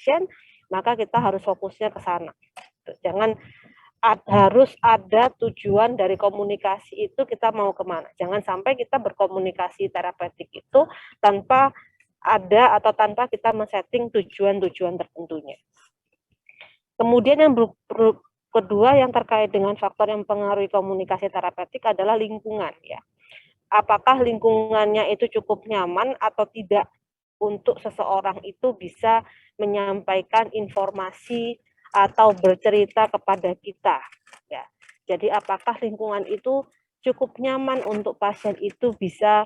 pasien, maka kita harus fokusnya ke sana. Jangan harus ada tujuan dari komunikasi itu, kita mau kemana. Jangan sampai kita berkomunikasi terapeutik itu tanpa ada atau tanpa kita men-setting tujuan-tujuan tertentunya. Kemudian yang kedua yang terkait dengan faktor yang mempengaruhi komunikasi terapeutik adalah lingkungan, ya. Apakah lingkungannya itu cukup nyaman atau tidak untuk seseorang itu bisa menyampaikan informasi atau bercerita kepada kita, ya. Jadi apakah lingkungan itu cukup nyaman untuk pasien itu bisa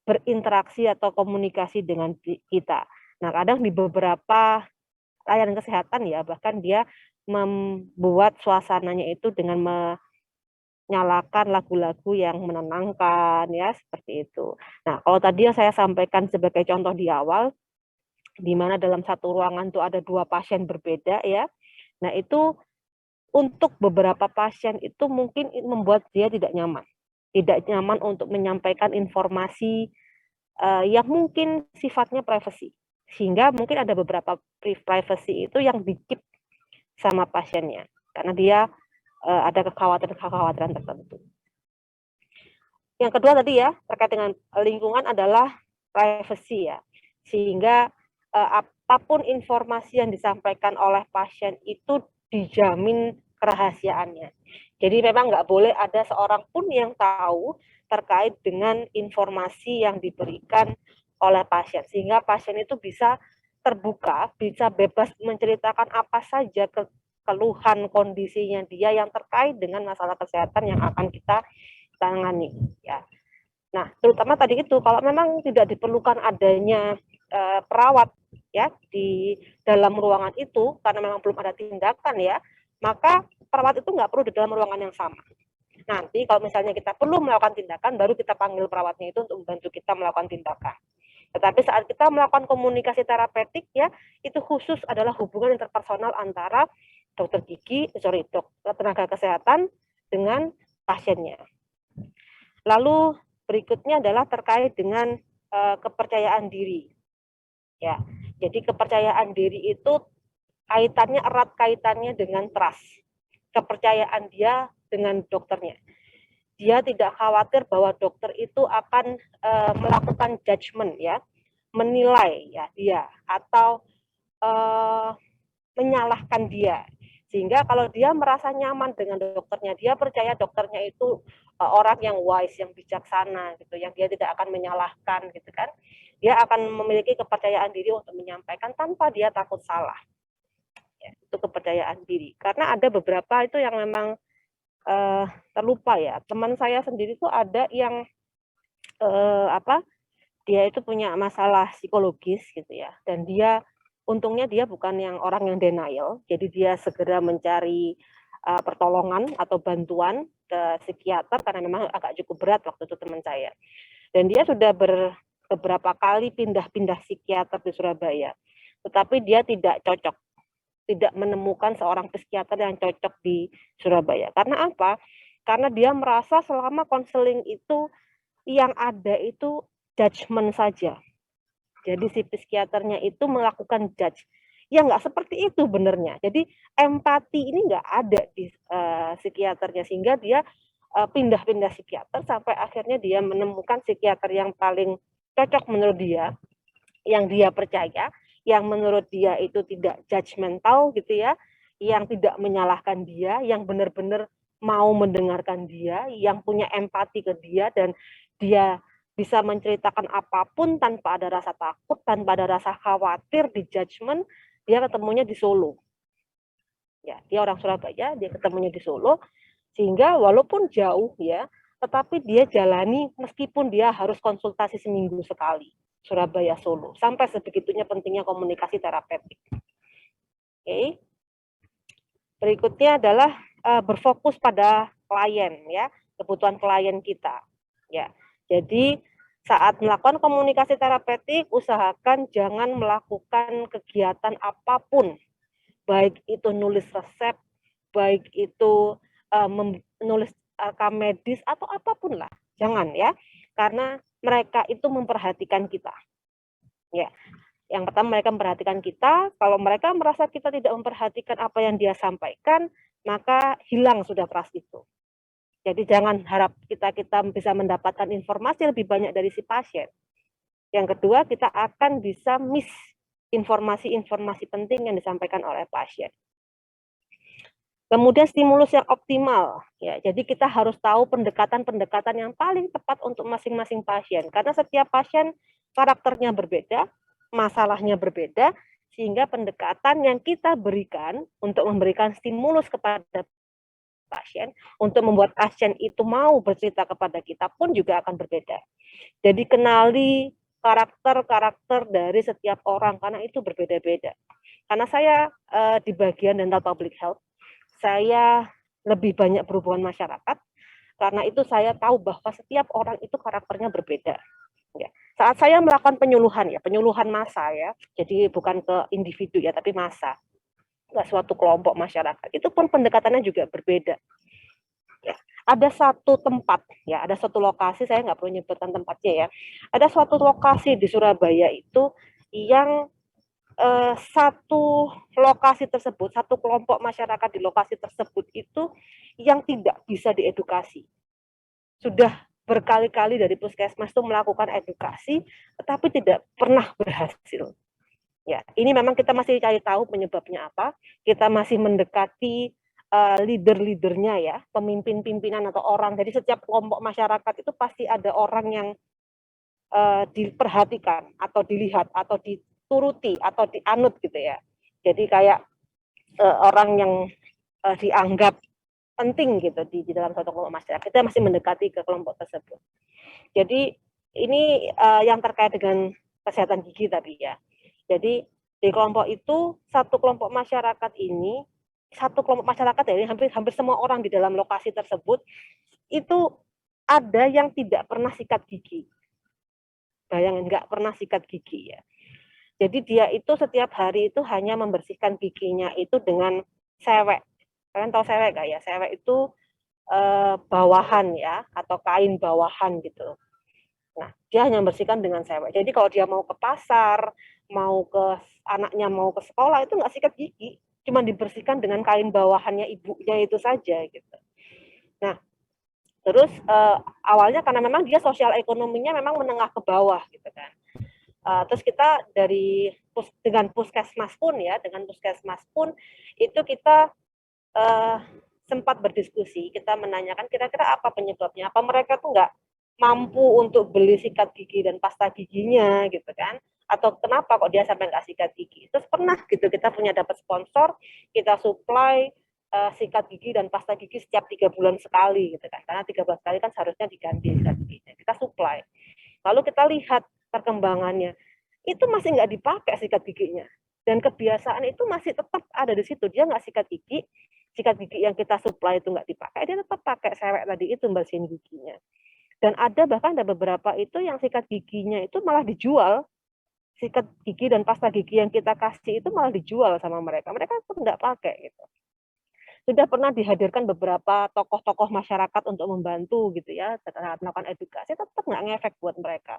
berinteraksi atau komunikasi dengan kita. Nah, kadang di beberapa layanan kesehatan, ya, bahkan dia membuat suasananya itu dengan menyalakan lagu-lagu yang menenangkan, ya, seperti itu. Nah, kalau tadi yang saya sampaikan sebagai contoh di awal, di mana dalam satu ruangan itu ada 2 pasien berbeda, ya. Nah, itu untuk beberapa pasien itu mungkin membuat dia tidak nyaman. Tidak nyaman untuk menyampaikan informasi yang mungkin sifatnya privacy. Sehingga mungkin ada beberapa privacy itu yang di-keep sama pasiennya. Karena dia ada kekhawatiran-kekhawatiran tertentu. Yang kedua tadi, ya, terkait dengan lingkungan adalah privacy, ya. Sehingga apapun informasi yang disampaikan oleh pasien itu dijamin kerahasiaannya. Jadi memang nggak boleh ada seorang pun yang tahu terkait dengan informasi yang diberikan oleh pasien. Sehingga pasien itu bisa terbuka, bisa bebas menceritakan apa saja keluhan kondisinya dia yang terkait dengan masalah kesehatan yang akan kita tangani, ya. Nah, terutama tadi itu kalau memang tidak diperlukan adanya perawat, ya, di dalam ruangan itu karena memang belum ada tindakan, ya, maka perawat itu nggak perlu di dalam ruangan yang sama. Nanti kalau misalnya kita perlu melakukan tindakan, baru kita panggil perawatnya itu untuk membantu kita melakukan tindakan. Tetapi saat kita melakukan komunikasi terapeutik, ya, itu khusus adalah hubungan interpersonal antara tenaga kesehatan dengan pasiennya. Lalu berikutnya adalah terkait dengan kepercayaan diri. Ya, jadi kepercayaan diri itu erat kaitannya dengan trust. Kepercayaan dia dengan dokternya. Dia tidak khawatir bahwa dokter itu akan melakukan judgement, ya, menilai, ya, dia atau menyalahkan dia. Sehingga kalau dia merasa nyaman dengan dokternya, dia percaya dokternya itu orang yang wise, yang bijaksana, gitu, yang dia tidak akan menyalahkan, gitu kan. Dia akan memiliki kepercayaan diri untuk menyampaikan tanpa dia takut salah. Ya, itu kepercayaan diri. Karena ada beberapa itu yang memang terlupa, ya. Teman saya sendiri tuh ada yang dia itu punya masalah psikologis, gitu, ya. Dan dia untungnya dia bukan yang orang yang denial, jadi dia segera mencari pertolongan atau bantuan ke psikiater karena memang agak cukup berat waktu itu teman saya. Dan dia sudah beberapa kali pindah-pindah psikiater di Surabaya, tetapi dia tidak cocok, tidak menemukan seorang psikiater yang cocok di Surabaya. Karena apa? Karena dia merasa selama konseling itu yang ada itu judgement saja. Jadi si psikiaternya itu melakukan judge. Ya nggak seperti itu benernya. Jadi empati ini nggak ada di psikiaternya, sehingga dia pindah-pindah psikiater sampai akhirnya dia menemukan psikiater yang paling cocok menurut dia, yang dia percaya, yang menurut dia itu tidak judgmental, gitu, ya, yang tidak menyalahkan dia, yang benar-benar mau mendengarkan dia, yang punya empati ke dia, dan dia bisa menceritakan apapun tanpa ada rasa takut, tanpa ada rasa khawatir di judgement. Dia ketemunya di Solo. Ya, dia orang Surabaya, dia ketemunya di Solo, sehingga walaupun jauh, ya, tetapi dia jalani meskipun dia harus konsultasi seminggu sekali, Surabaya Solo, sampai sebegitunya pentingnya komunikasi terapeutik. Oke. Berikutnya adalah berfokus pada klien, ya, kebutuhan klien kita, ya. Jadi saat melakukan komunikasi terapeutik, usahakan jangan melakukan kegiatan apapun, baik itu nulis resep, baik itu menulis rekam medis atau apapun lah, jangan, ya, karena mereka itu memperhatikan kita, ya. Yang pertama, mereka memperhatikan kita. Kalau mereka merasa kita tidak memperhatikan apa yang dia sampaikan, maka hilang sudah trust itu. Jadi jangan harap kita bisa mendapatkan informasi lebih banyak dari si pasien. Yang kedua, kita akan bisa miss informasi-informasi penting yang disampaikan oleh pasien. Kemudian stimulus yang optimal, ya. Jadi kita harus tahu pendekatan-pendekatan yang paling tepat untuk masing-masing pasien, karena setiap pasien karakternya berbeda, masalahnya berbeda, sehingga pendekatan yang kita berikan untuk memberikan stimulus kepada pasien, untuk membuat pasien itu mau bercerita kepada kita pun juga akan berbeda. Jadi kenali karakter-karakter dari setiap orang, karena itu berbeda-beda. Karena saya di bagian dental public health, saya lebih banyak berhubungan masyarakat, karena itu saya tahu bahwa setiap orang itu karakternya berbeda. Ya. Saat saya melakukan penyuluhan massa ya, jadi bukan ke individu ya, tapi massa, nggak suatu kelompok masyarakat, itu pun pendekatannya juga berbeda. Ya. Ada satu tempat, ya, ada satu lokasi, saya nggak perlu nyebutkan tempatnya ya, ada suatu lokasi di Surabaya itu yang satu lokasi tersebut, satu kelompok masyarakat di lokasi tersebut itu yang tidak bisa diedukasi. Sudah berkali-kali dari puskesmas itu melakukan edukasi, tetapi tidak pernah berhasil. Ya, ini memang kita masih cari tahu penyebabnya apa. Kita masih mendekati leader-leadernya ya, pemimpin-pimpinan atau orang. Jadi setiap kelompok masyarakat itu pasti ada orang yang diperhatikan atau dilihat atau dituruti atau dianut gitu ya. Jadi kayak orang yang dianggap penting gitu di dalam suatu kelompok masyarakat. Kita masih mendekati ke kelompok tersebut. Jadi ini yang terkait dengan kesehatan gigi tadi ya. Jadi di kelompok itu satu kelompok masyarakat ini, hampir semua orang di dalam lokasi tersebut itu ada yang tidak pernah sikat gigi. Bayangin, nggak pernah sikat gigi ya. Jadi dia itu setiap hari itu hanya membersihkan giginya itu dengan sewek. Kalian tahu sewek nggak ya? Sewek itu bawahan ya, atau kain bawahan gitu. Nah, dia hanya membersihkan dengan sewek. Jadi kalau dia mau ke pasar, anaknya mau ke sekolah, itu nggak sikat gigi. Cuma dibersihkan dengan kain bawahannya ibunya itu saja gitu. Nah, terus awalnya karena memang dia sosial ekonominya memang menengah ke bawah gitu kan. Terus kita dengan puskesmas pun itu kita sempat berdiskusi, kita menanyakan kira-kira apa penyebabnya, apa mereka tuh nggak mampu untuk beli sikat gigi dan pasta giginya gitu kan, atau kenapa kok dia sampai nggak sikat gigi. Terus pernah gitu kita punya dapat sponsor, kita supply sikat gigi dan pasta gigi setiap 3 bulan sekali gitu kan, karena 13 kali kan seharusnya diganti sikat giginya, kita supply. Lalu kita lihat perkembangannya, itu masih nggak dipakai sikat giginya, dan kebiasaan itu masih tetap ada di situ. Dia nggak sikat gigi yang kita supply itu nggak dipakai, dia tetap pakai sewek tadi itu bersihin giginya. Dan bahkan ada beberapa itu yang sikat giginya itu malah dijual, sikat gigi dan pasta gigi yang kita kasih itu malah dijual sama mereka pun nggak pakai gitu. Sudah pernah dihadirkan beberapa tokoh-tokoh masyarakat untuk membantu gitu ya, melakukan edukasi, tetap nggak ngefek buat mereka.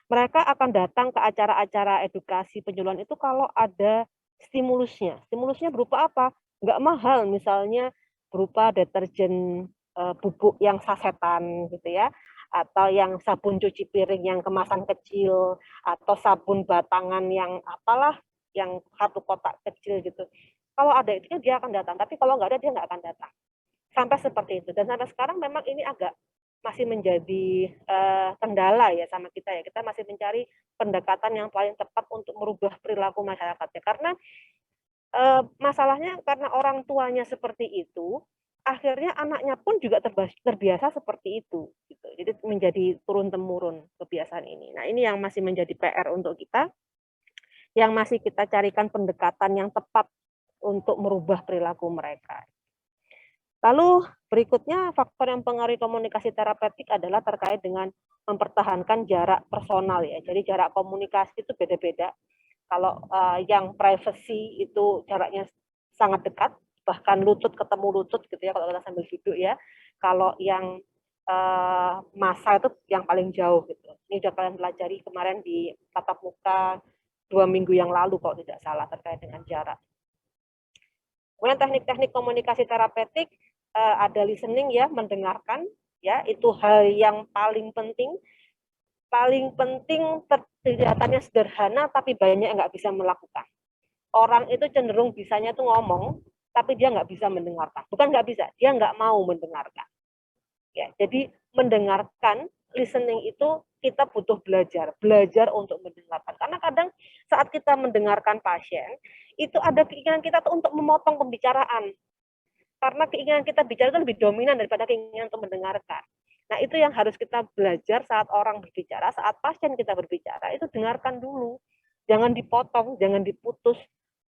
Mereka akan datang ke acara-acara edukasi penyuluhan itu kalau ada stimulusnya. Stimulusnya berupa apa? Nggak mahal, misalnya berupa deterjen bubuk yang sasetan gitu ya, atau yang sabun cuci piring yang kemasan kecil, atau sabun batangan yang apalah, yang satu kotak kecil gitu. Kalau ada itu dia akan datang, tapi kalau nggak ada dia nggak akan datang. Sampai seperti itu. Dan sampai sekarang memang ini agak masih menjadi kendala ya sama kita ya. Kita masih mencari pendekatan yang paling tepat untuk merubah perilaku masyarakatnya. Karena masalahnya karena orang tuanya seperti itu, akhirnya anaknya pun juga terbiasa seperti itu. Gitu. Jadi menjadi turun-temurun kebiasaan ini. Nah ini yang masih menjadi PR untuk kita, yang masih kita carikan pendekatan yang tepat untuk merubah perilaku mereka. Lalu berikutnya faktor yang mempengaruhi komunikasi terapeutik adalah terkait dengan mempertahankan jarak personal ya. Jadi jarak komunikasi itu beda-beda. Kalau yang privacy itu jaraknya sangat dekat, bahkan lutut ketemu lutut gitu ya kalau kita sambil duduk ya. Kalau yang massa itu yang paling jauh gitu. Ini sudah kalian pelajari kemarin di tatap muka 2 minggu yang lalu kalau tidak salah terkait dengan jarak. Kemudian teknik-teknik komunikasi terapeutik, ada listening ya, mendengarkan ya, itu hal yang paling penting kelihatannya sederhana tapi banyak yang nggak bisa melakukan. Orang itu cenderung bisanya tuh ngomong tapi dia nggak bisa mendengarkan, bukan nggak bisa, dia nggak mau mendengarkan ya. Jadi mendengarkan, listening itu kita butuh belajar untuk mendengarkan, karena kadang saat kita mendengarkan pasien itu ada keinginan kita tuh untuk memotong pembicaraan, karena keinginan kita bicara itu lebih dominan daripada keinginan untuk mendengarkan. Nah, itu yang harus kita belajar saat orang berbicara, saat pasien kita berbicara, itu dengarkan dulu. Jangan dipotong, jangan diputus.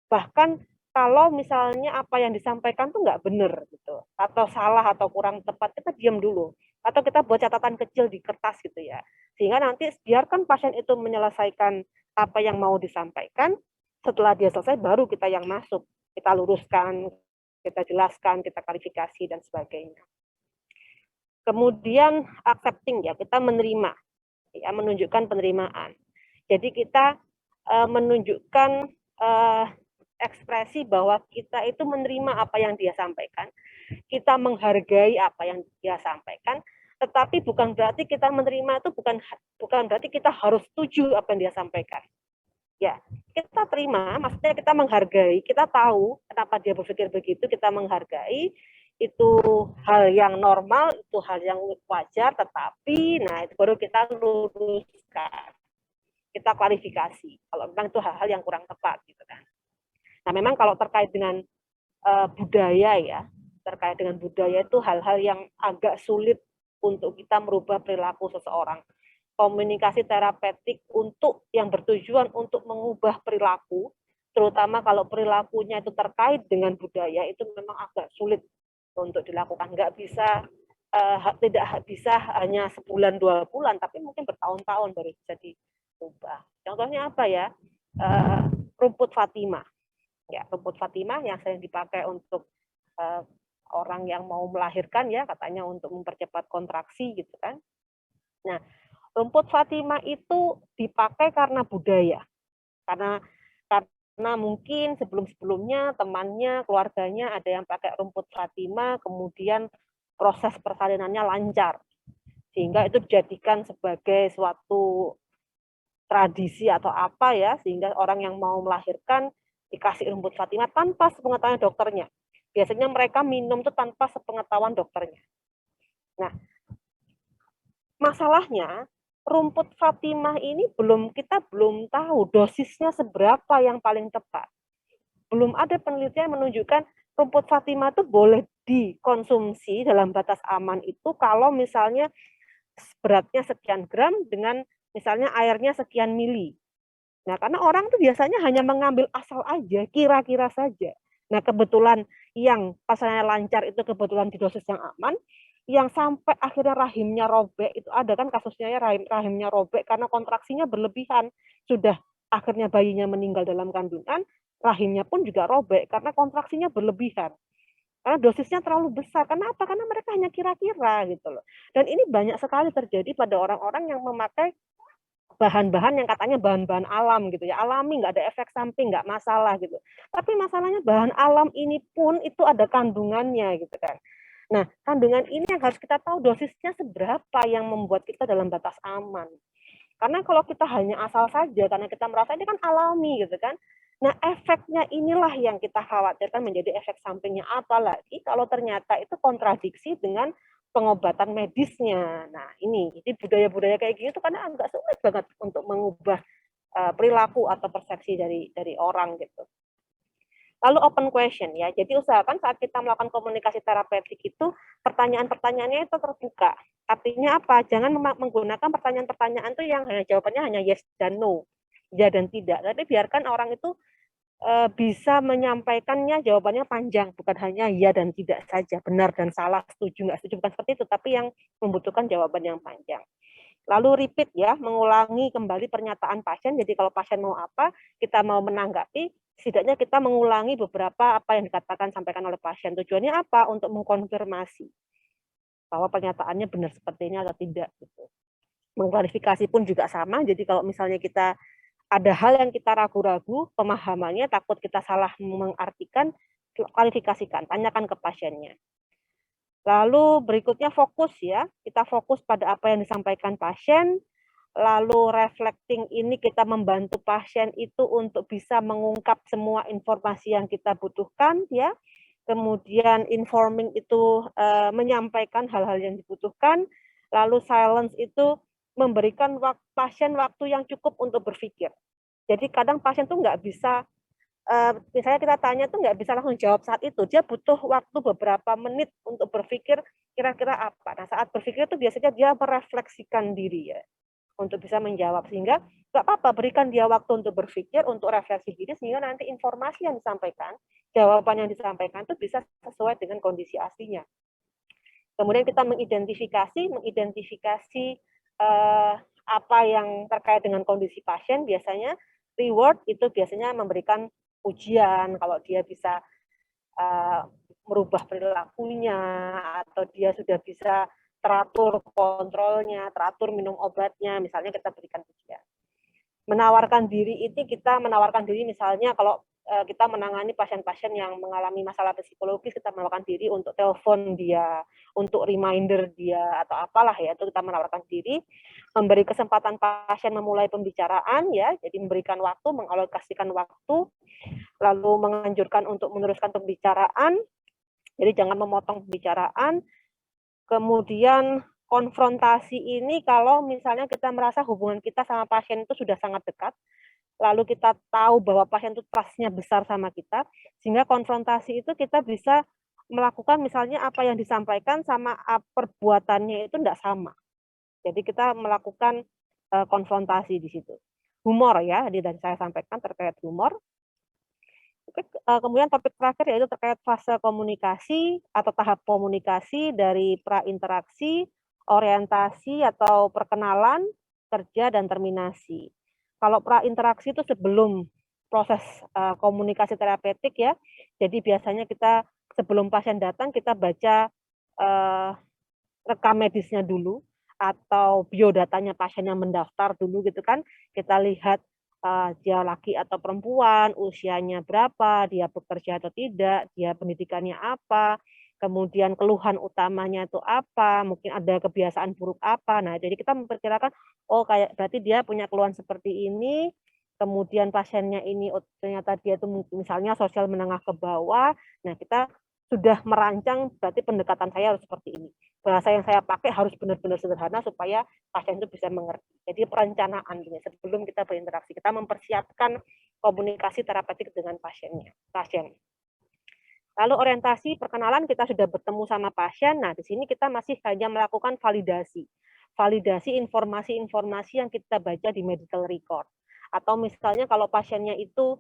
Bahkan kalau misalnya apa yang disampaikan tuh nggak benar gitu, atau salah atau kurang tepat, kita diam dulu. Atau kita buat catatan kecil di kertas gitu ya. Sehingga nanti biarkan pasien itu menyelesaikan apa yang mau disampaikan, setelah dia selesai baru kita yang masuk. Kita luruskan, kita jelaskan, kita klarifikasi, dan sebagainya. Kemudian accepting ya, kita menerima, ya, menunjukkan penerimaan. Jadi kita menunjukkan ekspresi bahwa kita itu menerima apa yang dia sampaikan, kita menghargai apa yang dia sampaikan, tetapi bukan berarti kita menerima itu bukan berarti kita harus setuju apa yang dia sampaikan. Ya, kita terima, maksudnya kita menghargai, kita tahu kenapa dia berpikir begitu, kita menghargai, itu hal yang normal, itu hal yang wajar, tetapi nah itu baru kita luruskan, kita klarifikasi kalau memang itu hal-hal yang kurang tepat gitu kan. Nah, memang kalau terkait dengan budaya ya, terkait dengan budaya itu hal-hal yang agak sulit untuk kita merubah perilaku seseorang. Komunikasi terapeutik untuk yang bertujuan untuk mengubah perilaku, terutama kalau perilakunya itu terkait dengan budaya, itu memang agak sulit untuk dilakukan. Nggak bisa, tidak bisa hanya sebulan 2 bulan, tapi mungkin bertahun-tahun baru bisa diubah. Contohnya apa ya? Rumput Fatimah. Ya, rumput Fatimah yang sering dipakai untuk orang yang mau melahirkan ya, katanya untuk mempercepat kontraksi gitu kan. Nah, rumput Fatimah itu dipakai karena budaya, karena mungkin sebelum-sebelumnya temannya, keluarganya ada yang pakai rumput Fatimah, kemudian proses persalinannya lancar, sehingga itu dijadikan sebagai suatu tradisi atau apa ya, sehingga orang yang mau melahirkan dikasih rumput Fatimah tanpa sepengetahuan dokternya. Biasanya mereka minum itu tanpa sepengetahuan dokternya. Nah, masalahnya rumput Fatimah ini kita belum tahu dosisnya seberapa yang paling tepat. Belum ada penelitian menunjukkan rumput Fatimah itu boleh dikonsumsi dalam batas aman itu kalau misalnya beratnya sekian gram dengan misalnya airnya sekian mili. Nah, karena orang tuh biasanya hanya mengambil asal aja, kira-kira saja. Nah, kebetulan yang pasalnya lancar itu kebetulan di dosis yang aman, yang sampai akhirnya rahimnya robek, itu ada kan kasusnya ya, rahimnya robek karena kontraksinya berlebihan. Sudah akhirnya bayinya meninggal dalam kandungan, rahimnya pun juga robek karena kontraksinya berlebihan. Karena dosisnya terlalu besar. Kenapa? Karena mereka hanya kira-kira gitu loh. Dan ini banyak sekali terjadi pada orang-orang yang memakai bahan-bahan yang katanya bahan-bahan alam gitu ya, alami, nggak ada efek samping, nggak masalah gitu. Tapi masalahnya bahan alam ini pun itu ada kandungannya gitu kan. Nah, kandungan ini yang harus kita tahu dosisnya seberapa yang membuat kita dalam batas aman. Karena kalau kita hanya asal saja, karena kita merasa ini kan alami gitu kan. Nah, efeknya inilah yang kita khawatirkan menjadi efek sampingnya. Apalagi kalau ternyata itu kontradiksi dengan pengobatan medisnya. Nah, ini jadi budaya-budaya kayak gini tuh karena agak sulit banget untuk mengubah perilaku atau persepsi dari orang gitu. Lalu open question ya. Jadi usahakan saat kita melakukan komunikasi terapeutik itu pertanyaan-pertanyaannya itu terbuka. Artinya apa? Jangan menggunakan pertanyaan-pertanyaan itu yang jawabannya hanya yes dan no, ya dan tidak. Tapi biarkan orang itu bisa menyampaikannya jawabannya panjang, bukan hanya ya dan tidak saja, benar dan salah, setuju nggak setuju, bukan seperti itu, tapi yang membutuhkan jawaban yang panjang. Lalu repeat ya, mengulangi kembali pernyataan pasien. Jadi kalau pasien mau apa, kita mau menanggapi, setidaknya kita mengulangi beberapa apa yang dikatakan sampaikan oleh pasien. Tujuannya apa? Untuk mengkonfirmasi bahwa pernyataannya benar seperti ini atau tidak gitu. Mengklarifikasi pun juga sama. Jadi kalau misalnya kita ada hal yang kita ragu-ragu, pemahamannya takut kita salah mengartikan, klarifikasikan, tanyakan ke pasiennya. Lalu berikutnya fokus ya, kita fokus pada apa yang disampaikan pasien, lalu reflecting ini kita membantu pasien itu untuk bisa mengungkap semua informasi yang kita butuhkan ya. Kemudian informing itu menyampaikan hal-hal yang dibutuhkan, lalu silence itu memberikan pasien waktu yang cukup untuk berpikir. Jadi kadang pasien tuh nggak bisa misalnya kita tanya tuh nggak bisa langsung jawab saat itu, dia butuh waktu beberapa menit untuk berpikir kira-kira apa. Nah, saat berpikir itu biasanya dia merefleksikan diri ya, untuk bisa menjawab. Sehingga nggak apa-apa, berikan dia waktu untuk berpikir, untuk refleksi diri, sehingga nanti informasi yang disampaikan, jawaban yang disampaikan itu bisa sesuai dengan kondisi aslinya. Kemudian kita mengidentifikasi apa yang terkait dengan kondisi pasien. Biasanya reward itu biasanya memberikan ujian kalau dia bisa merubah perilakunya, atau dia sudah bisa teratur kontrolnya, teratur minum obatnya, misalnya kita berikan ujian. Menawarkan diri ini, kita menawarkan diri misalnya kalau kita menangani pasien-pasien yang mengalami masalah psikologis, kita menawarkan diri untuk telepon dia, untuk reminder dia, atau apalah ya, itu kita menawarkan diri, memberi kesempatan pasien memulai pembicaraan ya, jadi memberikan waktu, mengalokasikan waktu, lalu menganjurkan untuk meneruskan pembicaraan, jadi jangan memotong pembicaraan. Kemudian konfrontasi ini kalau misalnya kita merasa hubungan kita sama pasien itu sudah sangat dekat, lalu kita tahu bahwa pasien itu trust-nya besar sama kita, sehingga konfrontasi itu kita bisa melakukan misalnya apa yang disampaikan sama perbuatannya itu tidak sama. Jadi kita melakukan konfrontasi di situ. Humor ya, tadi saya sampaikan terkait humor. Kemudian topik terakhir yaitu terkait fase komunikasi atau tahap komunikasi dari pra-interaksi, orientasi atau perkenalan, kerja, dan terminasi. Kalau pra-interaksi itu sebelum proses komunikasi terapeutik ya, jadi biasanya kita sebelum pasien datang kita baca rekam medisnya dulu, atau biodatanya pasien yang mendaftar dulu gitu kan, kita lihat dia laki atau perempuan, usianya berapa, dia bekerja atau tidak, dia pendidikannya apa, kemudian keluhan utamanya itu apa, mungkin ada kebiasaan buruk apa. Nah, jadi kita memperkirakan, oh kayak berarti dia punya keluhan seperti ini, kemudian pasiennya ini ternyata dia itu misalnya sosial menengah ke bawah. Nah, kita sudah merancang berarti pendekatan saya harus seperti ini. Bahasa yang saya pakai harus benar-benar sederhana supaya pasien itu bisa mengerti. Jadi perencanaan ini sebelum kita berinteraksi, kita mempersiapkan komunikasi terapeutik dengan pasien. Lalu orientasi perkenalan, kita sudah bertemu sama pasien. Nah, di sini kita masih hanya melakukan validasi. Validasi informasi-informasi yang kita baca di medical record. Atau misalnya kalau pasiennya itu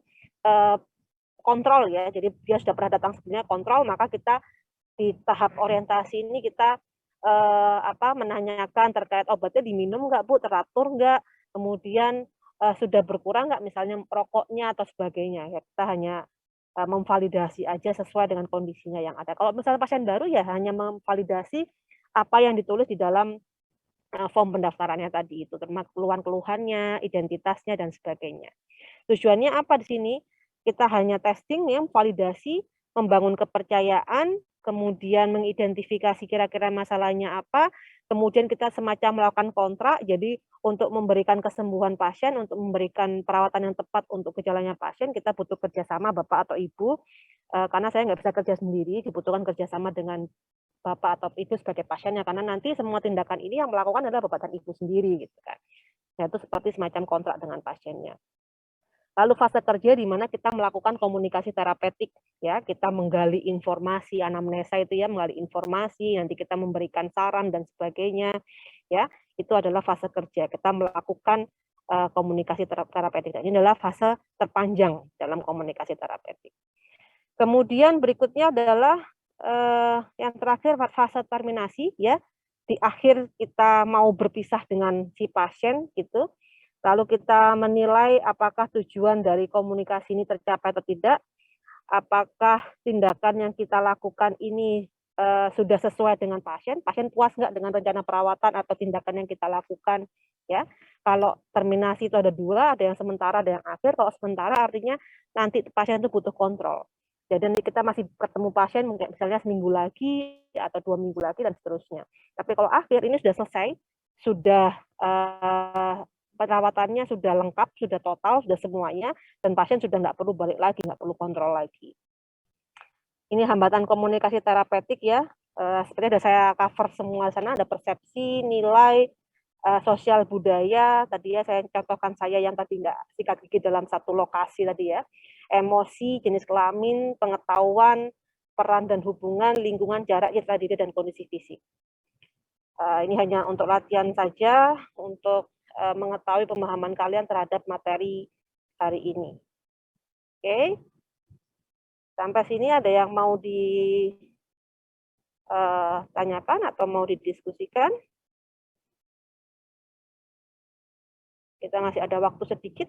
kontrol ya, jadi dia sudah pernah datang sebelumnya kontrol, maka kita di tahap orientasi ini kita menanyakan terkait obatnya diminum nggak Bu, teratur nggak, kemudian sudah berkurang nggak misalnya rokoknya atau sebagainya. Ya, kita hanya memvalidasi aja sesuai dengan kondisinya yang ada. Kalau misalnya pasien baru ya hanya memvalidasi apa yang ditulis di dalam form pendaftarannya tadi itu, termasuk keluhan-keluhannya, identitasnya, dan sebagainya. Tujuannya apa di sini? Kita hanya testing ya, validasi, membangun kepercayaan, kemudian mengidentifikasi kira-kira masalahnya apa, kemudian kita semacam melakukan kontrak, jadi untuk memberikan kesembuhan pasien, untuk memberikan perawatan yang tepat untuk gejalanya pasien, kita butuh kerjasama Bapak atau Ibu, karena saya nggak bisa kerja sendiri, dibutuhkan kerjasama dengan Bapak atau Ibu sebagai pasiennya, karena nanti semua tindakan ini yang melakukan adalah Bapak dan Ibu sendiri, gitu kan. Nah, itu seperti semacam kontrak dengan pasiennya. Lalu fase kerja di mana kita melakukan komunikasi terapeutik ya, kita menggali informasi, anamnesa itu ya, menggali informasi, nanti kita memberikan saran dan sebagainya ya. Itu adalah fase kerja. Kita melakukan komunikasi terapeutik. Ini adalah fase terpanjang dalam komunikasi terapeutik. Kemudian berikutnya adalah yang terakhir fase terminasi ya. Di akhir kita mau berpisah dengan si pasien gitu. Lalu kita menilai apakah tujuan dari komunikasi ini tercapai atau tidak, apakah tindakan yang kita lakukan ini sudah sesuai dengan pasien puas nggak dengan rencana perawatan atau tindakan yang kita lakukan, ya. Kalau terminasi itu ada dua, ada yang sementara, ada yang akhir. Kalau sementara artinya nanti pasien itu butuh kontrol. Jadi nanti kita masih ketemu pasien mungkin misalnya seminggu lagi atau 2 minggu lagi dan seterusnya. Tapi kalau akhir ini sudah selesai, sudah perawatannya sudah lengkap, sudah total, sudah semuanya, dan pasien sudah nggak perlu balik lagi, nggak perlu kontrol lagi. Ini hambatan komunikasi terapeutik ya. Seperti ada saya cover semua sana, ada persepsi, nilai, sosial budaya. Tadi ya saya contohkan saya yang tadi nggak sikat gigi dalam satu lokasi tadi ya. Emosi, jenis kelamin, pengetahuan, peran dan hubungan, lingkungan, jarak, citra diri, dan kondisi fisik. Ini hanya untuk latihan saja, untuk mengetahui pemahaman kalian terhadap materi hari ini. Oke. Sampai sini ada yang mau ditanyakan atau mau didiskusikan? Kita masih ada waktu sedikit.